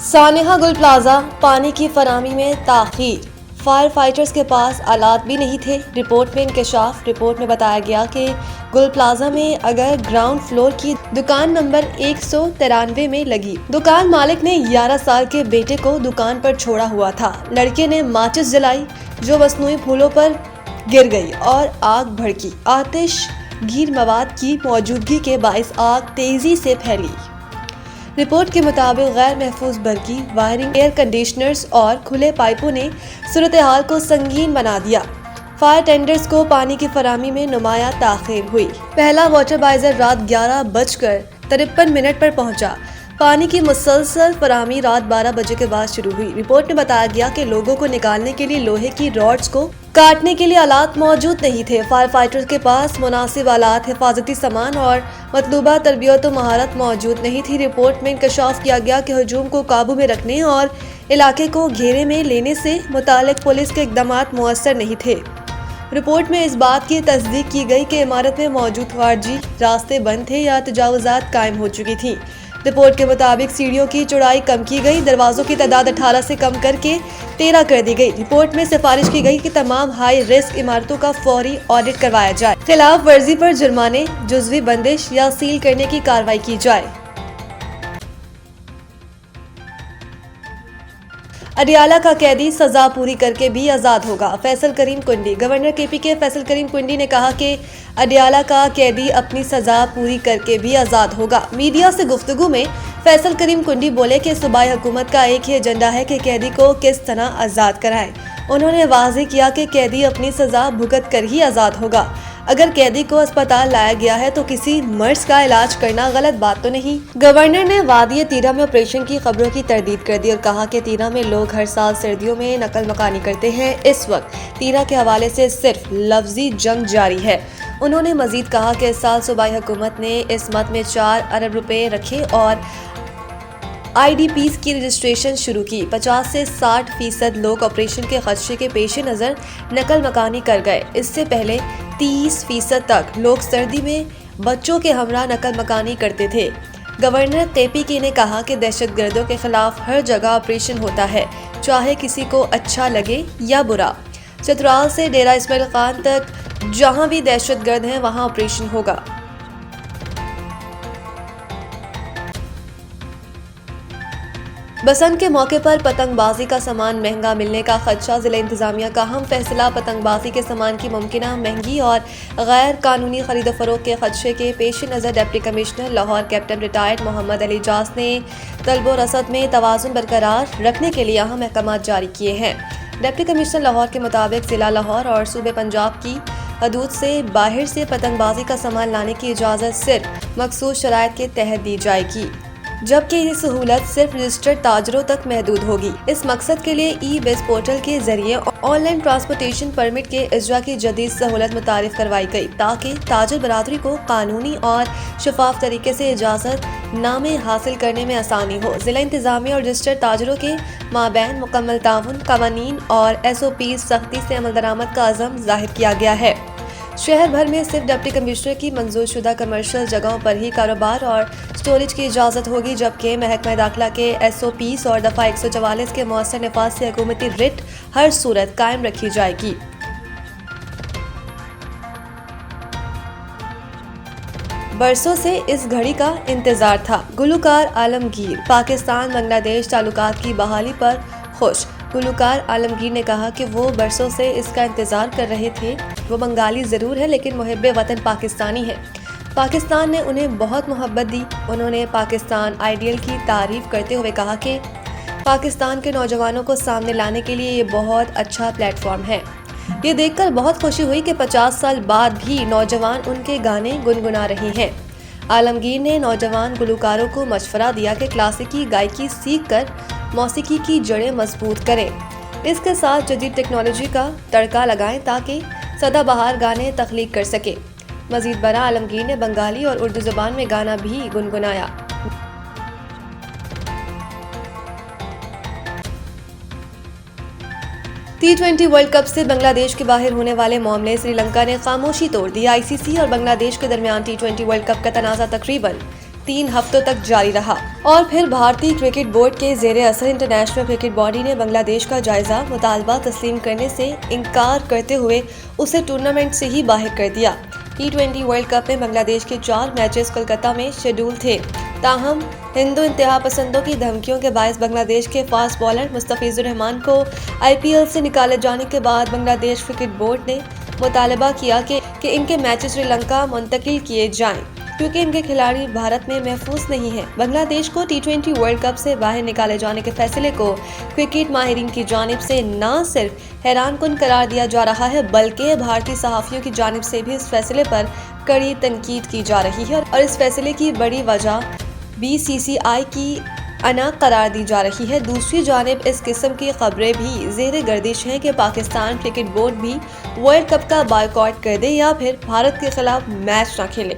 सानेहा गुल प्लाजा पानी की फराहमी में ताखीर, फायर फाइटर्स के पास आलात भी नहीं थे। रिपोर्ट में इंकशाफ। रिपोर्ट में बताया गया कि गुल प्लाजा में अगर ग्राउंड फ्लोर की दुकान नंबर 193 में लगी, दुकान मालिक ने 11 साल के बेटे को दुकान पर छोड़ा हुआ था। लड़के ने माचिस जलाई जो मसनूई फूलों पर गिर गई और आग भड़की। आतिशगीर मवाद की मौजूदगी के बाइस आग तेजी से फैली। रिपोर्ट के मुताबिक गैर महफूज बरकी, वायरिंग, एयर कंडीशनर्स और खुले पाइपों ने सूरत हाल को संगीन बना दिया। फायर टेंडर्स को पानी की फराहमी में नुमाया ताखीर हुई। पहला वाटर बाइजर रात 11:53 पर पहुंचा। पानी की मुसलसल फराहमी रात 12 बजे के बाद शुरू हुई। रिपोर्ट में बताया गया कि लोगों को निकालने के लिए लोहे की रॉड्स को काटने के लिए आलात मौजूद नहीं थे। फायर फाइटर्स के पास मुनासिब आलात, हिफाजती सामान और मतलूबा तरबियत और महारत मौजूद नहीं थी। रिपोर्ट में इंकशाफ किया गया कि हजूम को काबू में रखने और इलाके को घेरे में लेने से मुतालिक पुलिस के इक़दामात मुअस्सर नहीं थे। रिपोर्ट में इस बात की तस्दीक की गई कि इमारत में मौजूद खारजी रास्ते बंद थे या तजावुज़ात कायम हो चुकी थी। रिपोर्ट के मुताबिक सीढ़ियों की चौड़ाई कम की गई, दरवाजों की तादाद 18 से कम करके 13 कर दी गई। रिपोर्ट में सिफारिश की गई कि तमाम हाई रिस्क इमारतों का फौरी ऑडिट करवाया जाए, खिलाफ वर्जी पर जुर्माने, जुज़वी बंदिश या सील करने की कार्रवाई की जाए। अडियाला का कैदी सजा पूरी करके भी आज़ाद होगा। फैसल करीम कुंडी। गवर्नर केपी के फैसल करीम कुंडी ने कहा कि अडियाला का कैदी अपनी सजा पूरी करके भी आज़ाद होगा। मीडिया से गुफ्तगू में फैसल करीम कुंडी बोले कि सूबाई हुकूमत का एक ही एजेंडा है कि कैदी को किस तरह आज़ाद कराएं। उन्होंने वाज़ेह किया कि कैदी अपनी सजा भुगत कर ही आज़ाद होगा। अगर कैदी को अस्पताल लाया गया है तो किसी मर्ज का इलाज करना गलत बात तो नहीं। गवर्नर ने वादी तीरा में ऑपरेशन की खबरों की तरदीद कर दी और कहा कि तीरा में लोग हर साल सर्दियों में नकल मकानी करते हैं। इस वक्त तीरा के हवाले से सिर्फ लफ्जी जंग जारी है। उन्होंने मजीद कहा कि इस साल सूबाई हुकूमत ने इस मद में 4 अरब रुपए रखे और IDPs की रजिस्ट्रेशन शुरू की। 50 से 60% लोग ऑपरेशन के खदशे के पेश नज़र नकल मकानी कर गए। इससे पहले 30% तक लोग सर्दी में बच्चों के हमरा नकल मकानी करते थे। गवर्नर केपी ने कहा कि दहशतगर्दों के खिलाफ हर जगह ऑपरेशन होता है, चाहे किसी को अच्छा लगे या बुरा। चतराल से डेरा इस्माइल खान तक जहां भी दहशतगर्द हैं वहां ऑपरेशन होगा। बसंत के मौके पर पतंगबाजी का सामान महंगा मिलने का खदशा। जिला इंतजामिया का अहम फैसला। पतंगबाजी के सामान की मुमकिना महंगी और गैर कानूनी खरीद फरोख्त के खदशे के पेश नज़र deputy commissioner Lahore captain retired Mohammad Ali जास ने तलब रसद में तवाज़ुन बरकरार रखने के लिए अहम अहकाम जारी किए हैं। डिप्टी कमिश्नर लाहौर के मुताबिक जिला लाहौर और सूबे पंजाब की हदूद से बाहर से पतंगबाजी का सामान लाने की इजाज़त सिर्फ मखसूस शराइत के तहत दी जाएगी, जबकि ये सहूलत सिर्फ रजिस्टर्ड ताजरों तक महदूद होगी। इस मकसद के लिए ई-बेस पोर्टल के जरिए ऑनलाइन ट्रांसपोर्टेशन परमिट के इजरा की जदीद सहूलत मुतारिफ करवाई गई, ताकि ताजर बरादरी को कानूनी और शफाफ तरीके से इजाज़त नामे हासिल करने में आसानी हो। जिला इंतजामिया और रजिस्टर्ड ताजरों के माबैन मुकम्मल ताउन, कवानीन और SOP सख्ती से अमल दरामद का अज़म जाहिर किया गया है। शहर भर में सिर्फ डिप्टी कमिश्नर की मंजूर शुदा कमर्शियल जगहों पर ही कारोबार और स्टोरेज की इजाज़त होगी, जबकि महकमा दाखिला के SOPs और दफ़ा 144 के मौसर नफाज से हुकूमती रिट हर सूरत कायम रखी जाएगी। बरसों से इस घड़ी का इंतजार था। गुलूकार आलमगीर। पाकिस्तान बांग्लादेश ताल्लुकात की बहाली पर खुश। गुलूकार आलमगीर ने कहा कि वो बरसों से इसका इंतज़ार कर रहे थे। वो बंगाली ज़रूर है लेकिन मुहिब्बे वतन पाकिस्तानी है। पाकिस्तान ने उन्हें बहुत मोहब्बत दी। उन्होंने पाकिस्तान आइडियल की तारीफ़ करते हुए कहा कि पाकिस्तान के नौजवानों को सामने लाने के लिए ये बहुत अच्छा प्लेटफॉर्म है। ये देखकर बहुत खुशी हुई कि 50 साल बाद भी नौजवान उनके गाने गुनगुना रहे हैं। आलमगीर ने नौजवान गुलकारों को मशवरा दिया कि क्लासिकी गायकी सीख कर मौसीकी की जड़ें मजबूत करें। इसके साथ जदीद टेक्नोलॉजी का तड़का लगाएं ताकि सदाबहार गाने तख्लीक कर सके। मजीद बरा आलमगीर ने बंगाली और उर्दू ज़बान में गाना भी गुनगुनाया। T20 वर्ल्ड कप से बांग्लादेश के बाहर होने वाले मामले श्रीलंका ने खामोशी तोड़ दी। ICC और बांग्लादेश के दरमियान T20 वर्ल्ड कप का तनाज़ा तकरीबन 3 हफ्तों तक जारी रहा और फिर भारतीय क्रिकेट बोर्ड के ज़ेरे असर इंटरनेशनल क्रिकेट बॉडी ने बांग्लादेश का जायजा मुतालबा तस्लीम करने से इनकार करते हुए उसे टूर्नामेंट से ही बाहर कर दिया। T20 वर्ल्ड कप में बांग्लादेश के 4 मैचेस कोलकाता में शेड्यूल थे। ताहम हिंदू इंतहा पसंदों की धमकियों के बायस बांग्लादेश के फास्ट बॉलर मुस्तफिजुर रहमान को IPL से निकाले जाने के बाद बांग्लादेश क्रिकेट बोर्ड ने मुतालबा किया कि इनके मैचेस श्रीलंका मुंतकिल किए जाएं क्योंकि इनके खिलाड़ी भारत में महफूज नहीं है। बांग्लादेश को T20 वर्ल्ड कप से बाहर निकाले जाने के फैसले को क्रिकेट माहिरीन की जानिब से न सिर्फ हैरानकुन करार दिया जा रहा है बल्कि भारतीय सहाफ़ियों की जानिब से भी इस फैसले पर कड़ी तनकीद की जा रही है और इस फैसले की बड़ी वजह BCCI की अना करार दी जा रही है। दूसरी जानिब इस किस्म की खबरें भी ज़ेरे गर्दिश हैं कि पाकिस्तान क्रिकेट बोर्ड भी वर्ल्ड कप का बायकॉट कर दे या फिर भारत के खिलाफ मैच न खेले।